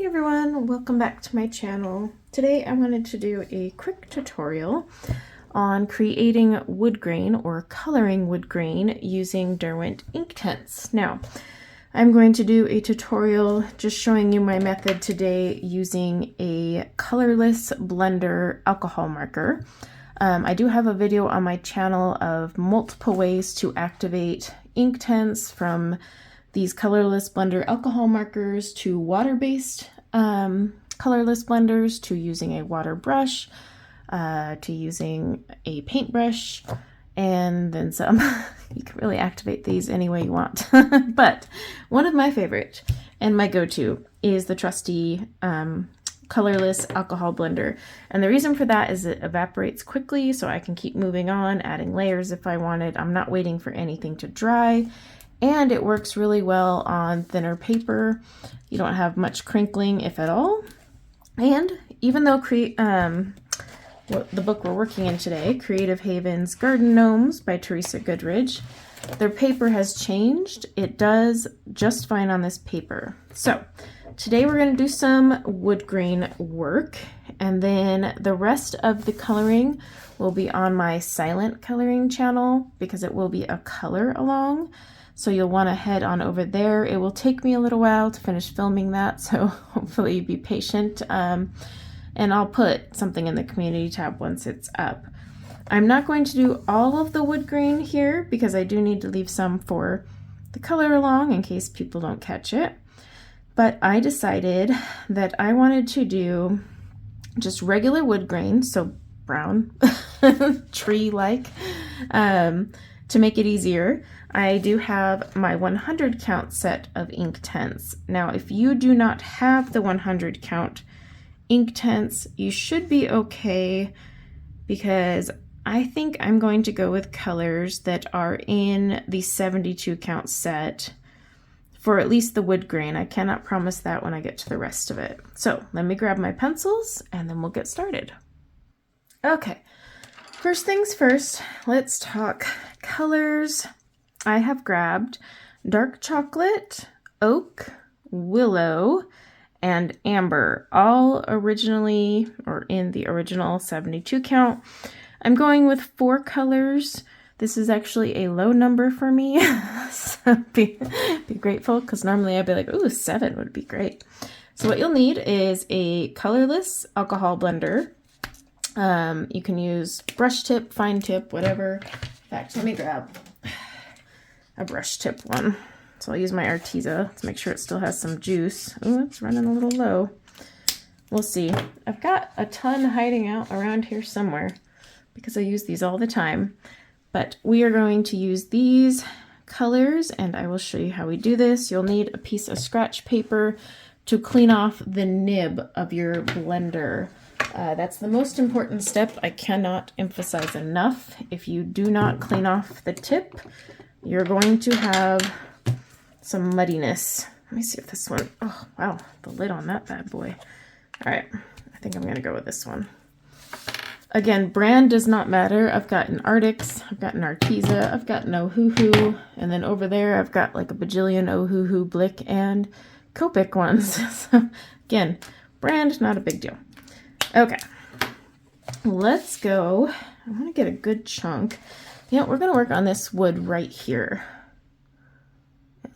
everyone, welcome back to my channel. Today I wanted to do a quick tutorial on creating wood grain or coloring wood grain using Derwent Inktense. Now, I'm going to do a tutorial just showing you my method today using a colorless blender alcohol marker. I do have a video on my channel of multiple ways to activate Inktense, from these colorless blender alcohol markers to water-based colorless blenders, to using a water brush, to using a paintbrush, and then some. You can really activate these any way you want. But one of my favorite and my go-to is the trusty colorless alcohol blender. And the reason for that is it evaporates quickly, so I can keep moving on, adding layers if I wanted. I'm not waiting for anything to dry. And it works really well on thinner paper. You don't have much crinkling, if at all. And even though the book we're working in today, Creative Haven's Garden Gnomes by Teresa Goodridge, their paper has changed. It does just fine on this paper. So today we're going to do some wood grain work, and then the rest of the coloring will be on my silent coloring channel because it will be a color along. So you'll want to head on over there. It will take me a little while to finish filming that, so hopefully be patient. And I'll put something in the community tab once it's up. I'm not going to do all of the wood grain here because I do need to leave some for the color along in case people don't catch it. But I decided that I wanted to do just regular wood grain, so brown, tree-like, to make it easier. I do have my 100 count set of Inktense. Now, if you do not have the 100 count Inktense, you should be okay, because I think I'm going to go with colors that are in the 72 count set for at least the wood grain. I cannot promise that when I get to the rest of it. So let me grab my pencils and then we'll get started. Okay, first things first, let's talk colors. I have grabbed dark chocolate, oak, willow, and amber, all originally, or in the original 72 count. I'm going with 4 colors. This is actually a low number for me, so be grateful, because normally I'd be like, ooh, 7 would be great. So what you'll need is a colorless alcohol blender. You can use brush tip, fine tip, whatever. In fact, let me grab a brush tip one. So I'll use my Arteza to make sure it still has some juice. Oh, it's running a little low. We'll see. I've got a ton hiding out around here somewhere because I use these all the time. But we are going to use these colors, and I will show you how we do this. You'll need a piece of scratch paper to clean off the nib of your blender. That's the most important step. I cannot emphasize enough. If you do not clean off the tip, you're going to have some muddiness. Let me see if this one, oh wow, the lid on that bad boy. All right, I think I'm gonna go with this one. Again, brand does not matter. I've got an Arctics, I've got an Arteza, I've got an Ohuhu, and then over there I've got like a bajillion Ohuhu, Blick, and Copic ones. So again, brand, not a big deal. Okay, let's go. I want to get a good chunk. You know, we're going to work on this wood right here.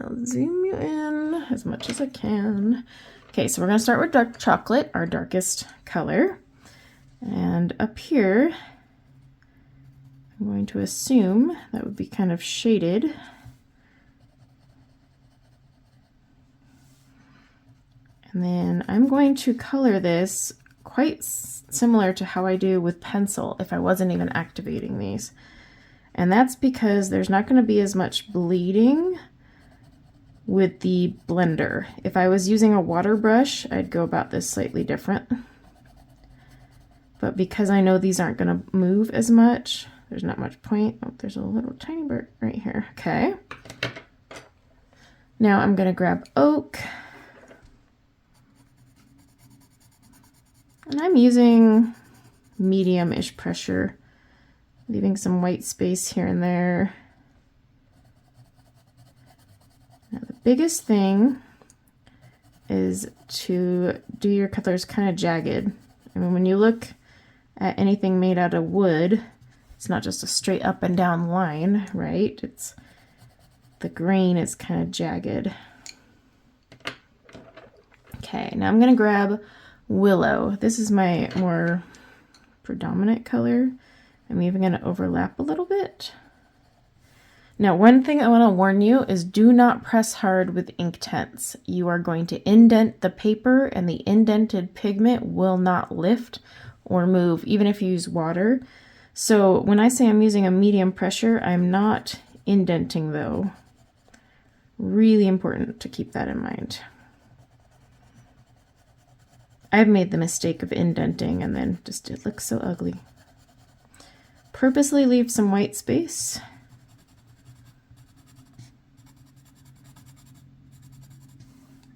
I'll zoom you in as much as I can. Okay, so we're going to start with dark chocolate, our darkest color. And up here, I'm going to assume that would be kind of shaded. And then I'm going to color this quite similar to how I do with pencil if I wasn't even activating these. And that's because there's not going to be as much bleeding with the blender. If I was using a water brush, I'd go about this slightly different. But because I know these aren't going to move as much, there's not much point. Oh, there's a little tiny bird right here. Okay. Now I'm going to grab oak. And I'm using medium-ish pressure, leaving some white space here and there. Now the biggest thing is to do your colors kind of jagged. I mean, when you look at anything made out of wood, it's not just a straight up and down line, right? It's the grain is kind of jagged. Okay, now I'm gonna grab Willow. This is my more predominant color. I'm even gonna overlap a little bit. Now, one thing I want to warn you is do not press hard with Inktense. You are going to indent the paper and the indented pigment will not lift or move, even if you use water. So when I say I'm using a medium pressure, I'm not indenting though. Really important to keep that in mind. I've made the mistake of indenting and then just it looks so ugly. Purposely leave some white space.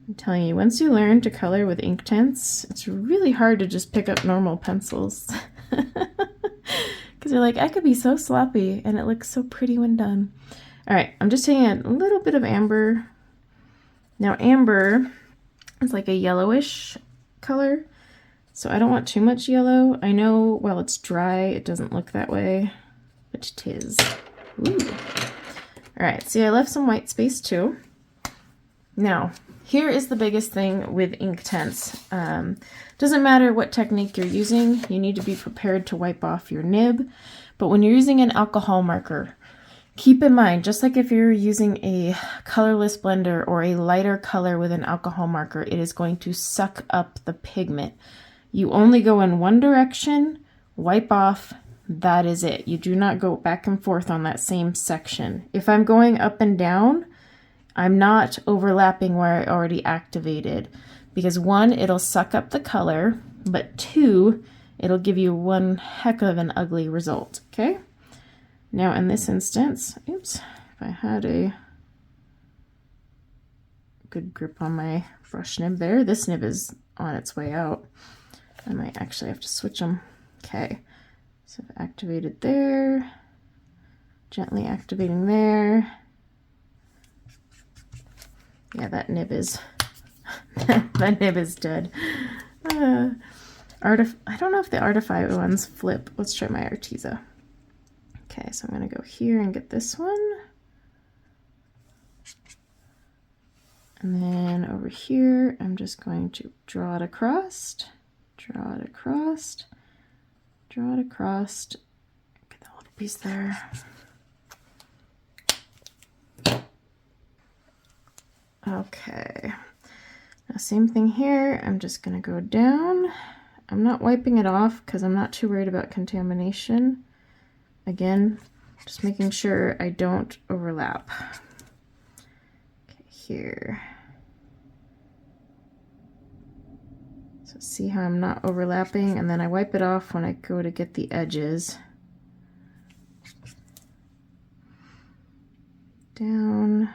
I'm telling you, once you learn to color with Inktense, it's really hard to just pick up normal pencils. Because you're like, I could be so sloppy and it looks so pretty when done. All right, I'm just taking a little bit of amber. Now amber is like a yellowish color, so I don't want too much yellow. I know while it's dry, it doesn't look that way, but it is. Ooh. All right, see, I left some white space too. Now, here is the biggest thing with Inktense. Doesn't matter what technique you're using, you need to be prepared to wipe off your nib. But when you're using an alcohol marker, keep in mind, just like if you're using a colorless blender or a lighter color with an alcohol marker, it is going to suck up the pigment. You only go in one direction, wipe off, that is it. You do not go back and forth on that same section. If I'm going up and down, I'm not overlapping where I already activated, because one, it'll suck up the color, but two, it'll give you one heck of an ugly result, okay? Now in this instance, oops, if I had a good grip on my brush nib there, this nib is on its way out. I might actually have to switch them. Okay, so I've activated there, gently activating there. Yeah, that nib is that nib is dead. I don't know if the Artify ones flip. Let's try my Arteza. Okay, so I'm gonna go here and get this one. And then over here, I'm just going to draw it across, draw it across, draw it across. Get that little piece there. Okay, now same thing here. I'm just gonna go down. I'm not wiping it off because I'm not too worried about contamination. Again, just making sure I don't overlap. Okay, here. So see how I'm not overlapping, and then I wipe it off when I go to get the edges. Down.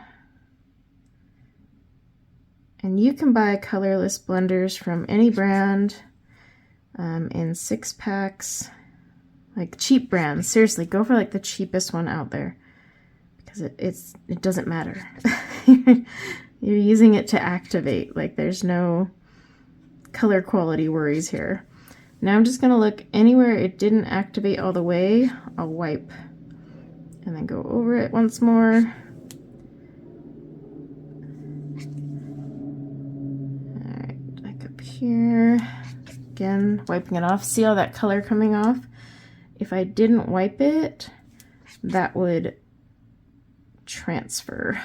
And you can buy colorless blenders from any brand in 6-packs, like cheap brands. Seriously, go for like the cheapest one out there, because it doesn't matter. You're using it to activate. Like there's no color quality worries here. Now I'm just gonna look anywhere it didn't activate all the way. I'll wipe and then go over it once more. Here, again, wiping it off. See all that color coming off? If I didn't wipe it, that would transfer.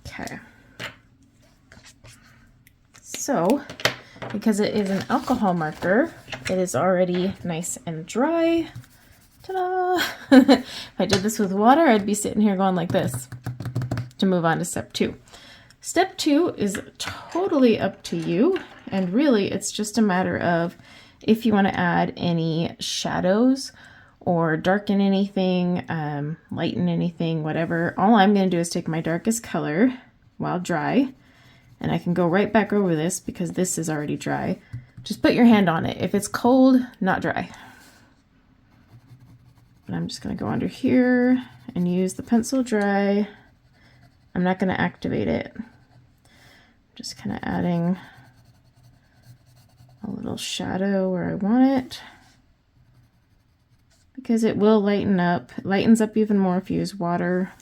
Okay. So, because it is an alcohol marker, it is already nice and dry. Ta-da! If I did this with water, I'd be sitting here going like this to move on to step 2. Step 2 is totally up to you, and really it's just a matter of if you want to add any shadows or darken anything, lighten anything, whatever. All I'm going to do is take my darkest color while dry, and I can go right back over this because this is already dry. Just put your hand on it. If it's cold, not dry. But I'm just going to go under here and use the pencil dry. I'm not going to activate it. Just kind of adding a little shadow where I want it, because it will lighten up. It lightens up even more if you use water.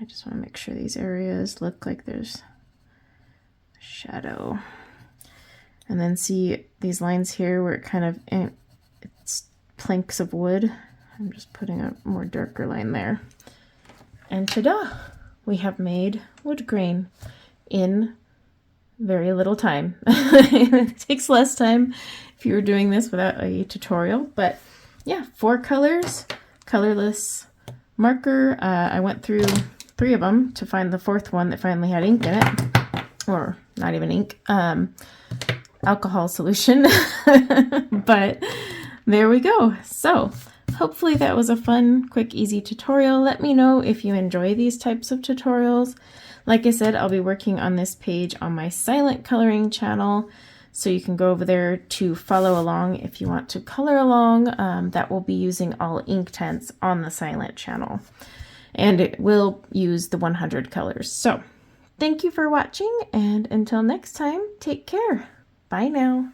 I just want to make sure these areas look like there's shadow. And then see these lines here where it kind of, it's planks of wood. I'm just putting a more darker line there. And ta-da! We have made wood grain in very little time. It takes less time if you were doing this without a tutorial, but yeah, 4 colors, colorless marker. I went through 3 of them to find the 4th one that finally had ink in it, or not even ink, alcohol solution. But there we go. So hopefully that was a fun, quick, easy tutorial. Let me know if you enjoy these types of tutorials. Like I said, I'll be working on this page on my silent coloring channel, so you can go over there to follow along if you want to color along. That will be using all Inktense on the silent channel, and it will use the 100 colors. So thank you for watching, and until next time, take care. Bye now.